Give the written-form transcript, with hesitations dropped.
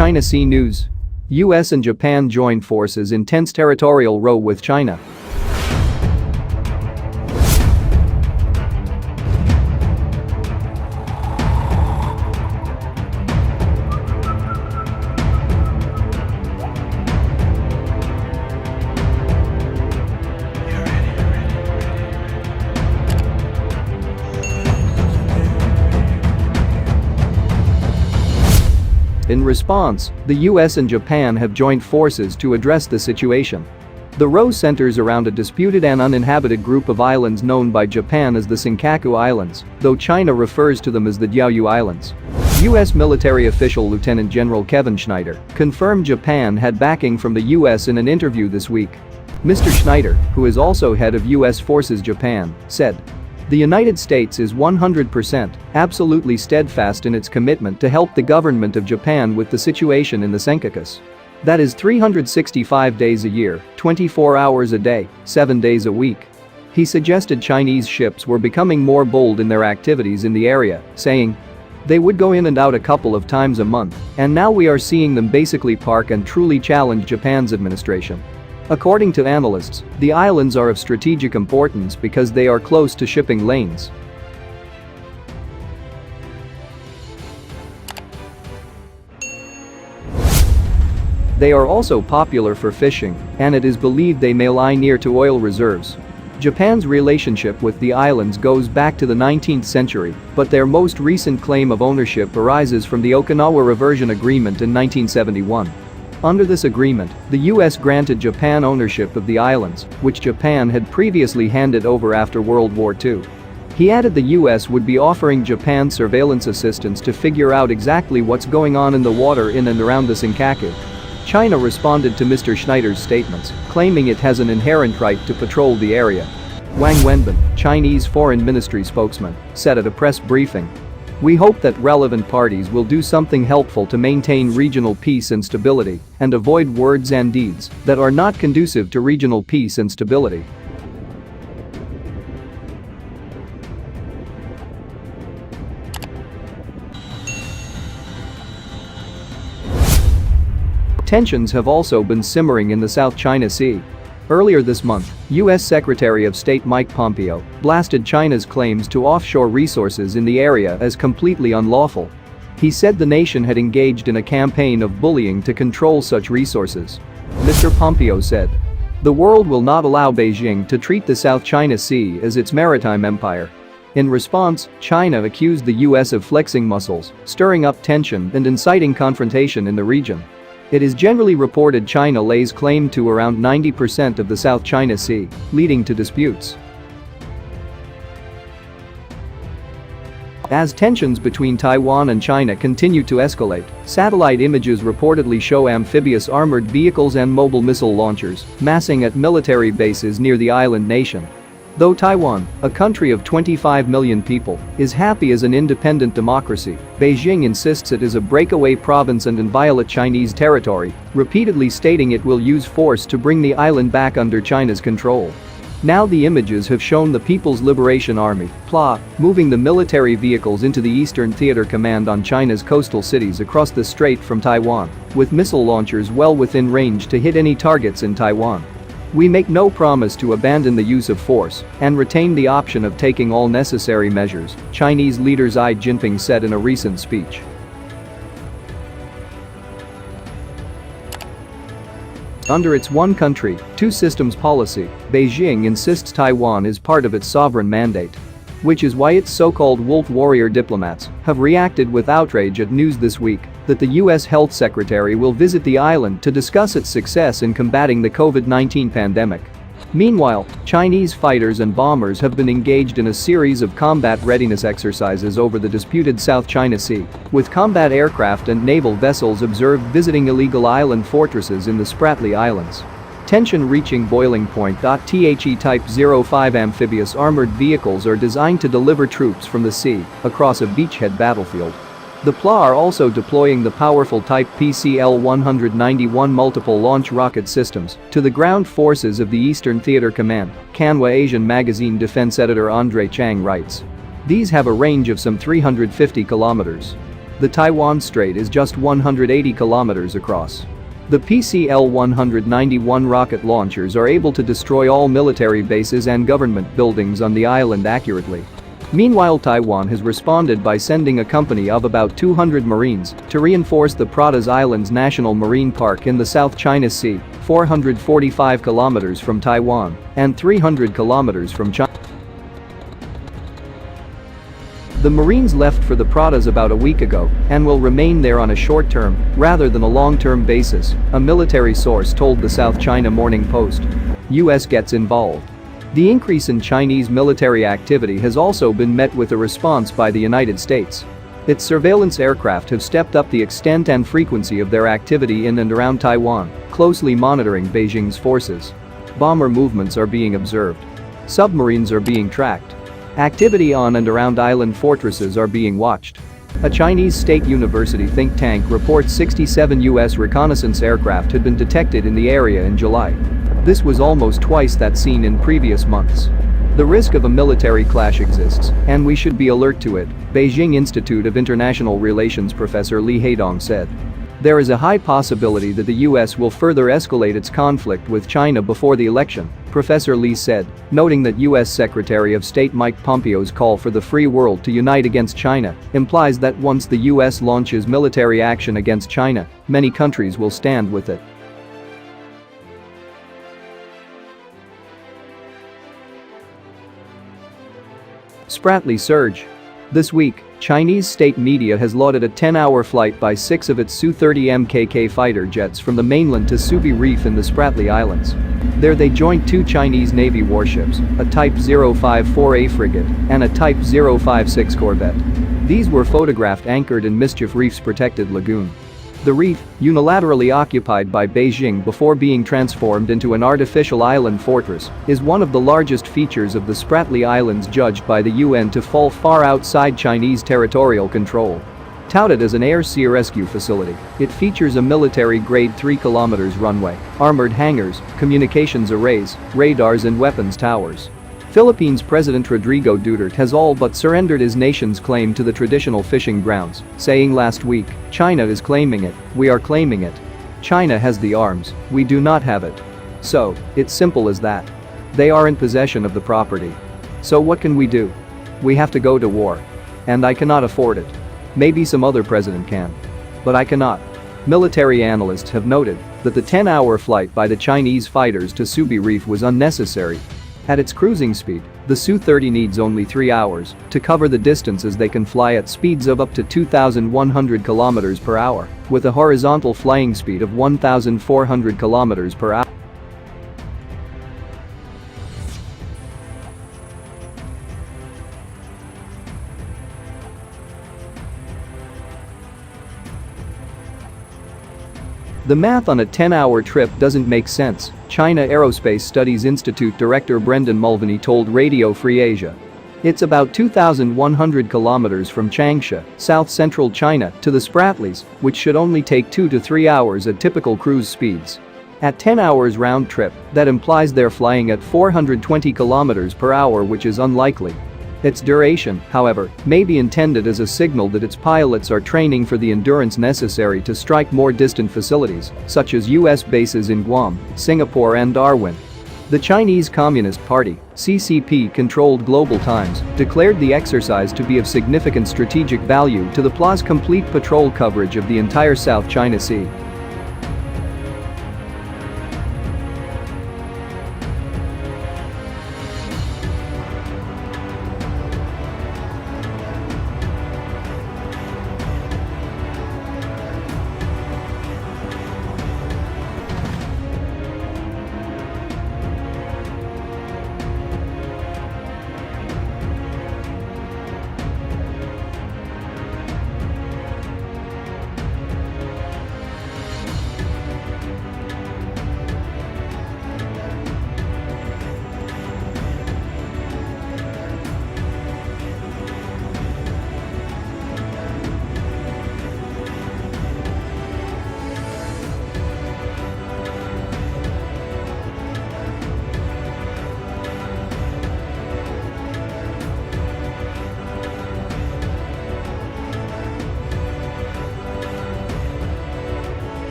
China Sea News. US and Japan join forces in tense territorial row with China. In response, the US and Japan have joined forces to address the situation. The row centers around a disputed and uninhabited group of islands known by Japan as the Senkaku Islands, though China refers to them as the Diaoyu Islands. US military official Lieutenant General Kevin Schneider confirmed Japan had backing from the US in an interview this week. Mr. Schneider, who is also head of US Forces Japan, said, "The United States is 100% absolutely steadfast in its commitment to help the government of Japan with the situation in the Senkakus. That is 365 days a year, 24 hours a day, 7 days a week." He suggested Chinese ships were becoming more bold in their activities in the area, saying, "They would go in and out a couple of times a month, and now we are seeing them basically park and truly challenge Japan's administration." According to analysts, the islands are of strategic importance because they are close to shipping lanes. They are also popular for fishing, and it is believed they may lie near to oil reserves. Japan's relationship with the islands goes back to the 19th century, but their most recent claim of ownership arises from the Okinawa Reversion Agreement in 1971. Under this agreement, the US granted Japan ownership of the islands, which Japan had previously handed over after World War II. He added the US would be offering Japan surveillance assistance to figure out exactly what's going on in the water in and around the Senkaku. China responded to Mr. Schneider's statements, claiming it has an inherent right to patrol the area. Wang Wenbin, Chinese Foreign Ministry spokesman, said at a press briefing, "We hope that relevant parties will do something helpful to maintain regional peace and stability and avoid words and deeds that are not conducive to regional peace and stability." Tensions have also been simmering in the South China Sea. Earlier this month, US Secretary of State Mike Pompeo blasted China's claims to offshore resources in the area as completely unlawful. He said the nation had engaged in a campaign of bullying to control such resources. Mr. Pompeo said, "The world will not allow Beijing to treat the South China Sea as its maritime empire." In response, China accused the US of flexing muscles, stirring up tension and inciting confrontation in the region. It is generally reported China lays claim to around 90% of the South China Sea, leading to disputes. As tensions between Taiwan and China continue to escalate, satellite images reportedly show amphibious armored vehicles and mobile missile launchers massing at military bases near the island nation. Though Taiwan, a country of 25 million people, is happy as an independent democracy, Beijing insists it is a breakaway province and inviolate Chinese territory, repeatedly stating it will use force to bring the island back under China's control. Now the images have shown the People's Liberation Army, PLA, moving the military vehicles into the Eastern Theater Command on China's coastal cities across the strait from Taiwan, with missile launchers well within range to hit any targets in Taiwan. "We make no promise to abandon the use of force and retain the option of taking all necessary measures," Chinese leader Xi Jinping said in a recent speech. Under its one country, two systems policy, Beijing insists Taiwan is part of its sovereign mandate. Which is why its so-called wolf warrior diplomats have reacted with outrage at news this week that the US Health Secretary will visit the island to discuss its success in combating the COVID-19 pandemic. Meanwhile, Chinese fighters and bombers have been engaged in a series of combat readiness exercises over the disputed South China Sea, with combat aircraft and naval vessels observed visiting illegal island fortresses in the Spratly Islands. Tension reaching boiling point. The Type 05 amphibious armored vehicles are designed to deliver troops from the sea across a beachhead battlefield. The PLA are also deploying the powerful Type PCL-191 multiple launch rocket systems to the ground forces of the Eastern Theater Command, Canwa Asian magazine defense editor Andre Chang writes. These have a range of some 350 kilometers. The Taiwan Strait is just 180 kilometers across. The PCL-191 rocket launchers are able to destroy all military bases and government buildings on the island accurately. Meanwhile, Taiwan has responded by sending a company of about 200 Marines to reinforce the Pratas Islands National Marine Park in the South China Sea, 445 kilometers from Taiwan and 300 kilometers from China. The Marines left for the Pratas about a week ago and will remain there on a short-term, rather than a long-term basis, a military source told the South China Morning Post. US gets involved. The increase in Chinese military activity has also been met with a response by the United States. Its surveillance aircraft have stepped up the extent and frequency of their activity in and around Taiwan, closely monitoring Beijing's forces. Bomber movements are being observed. Submarines are being tracked. Activity on and around island fortresses are being watched. A Chinese state university think tank reports 67 US reconnaissance aircraft had been detected in the area in July. This was almost twice that seen in previous months. The risk of a military clash exists, and we should be alert to it, Beijing Institute of International Relations Professor Li Haidong said. There is a high possibility that the US will further escalate its conflict with China before the election, Professor Li said, noting that US Secretary of State Mike Pompeo's call for the free world to unite against China implies that once the US launches military action against China, many countries will stand with it. Spratly surge. This week, Chinese state media has lauded a 10-hour flight by 6 of its Su-30 MKK fighter jets from the mainland to Subi Reef in the Spratly Islands. There they joined 2 Chinese Navy warships, a Type 054A frigate and a Type 056 corvette. These were photographed anchored in Mischief Reef's protected lagoon. The reef, unilaterally occupied by Beijing before being transformed into an artificial island fortress, is one of the largest features of the Spratly Islands, judged by the UN to fall far outside Chinese territorial control. Touted as an air-sea rescue facility, it features a military-grade 3 km runway, armored hangars, communications arrays, radars and weapons towers. Philippines President Rodrigo Duterte has all but surrendered his nation's claim to the traditional fishing grounds, saying last week, "China is claiming it, we are claiming it. China has the arms, we do not have it. So, it's simple as that. They are in possession of the property. So what can we do? We have to go to war. And I cannot afford it. Maybe some other president can. But I cannot." Military analysts have noted that the 10-hour flight by the Chinese fighters to Subi Reef was unnecessary. At its cruising speed, the Su-30 needs only 3 hours to cover the distances they can fly at speeds of up to 2,100 km per hour, with a horizontal flying speed of 1,400 km per hour. The math on a 10-hour trip doesn't make sense, China Aerospace Studies Institute Director Brendan Mulvaney told Radio Free Asia. It's about 2,100 kilometers from Changsha, south-central China, to the Spratlys, which should only take 2 to 3 hours at typical cruise speeds. At 10 hours round trip, that implies they're flying at 420 kilometers per hour, which is unlikely. Its duration, however, may be intended as a signal that its pilots are training for the endurance necessary to strike more distant facilities, such as US bases in Guam, Singapore and Darwin. The Chinese Communist Party, CCP-controlled Global Times, declared the exercise to be of significant strategic value to the PLA's complete patrol coverage of the entire South China Sea.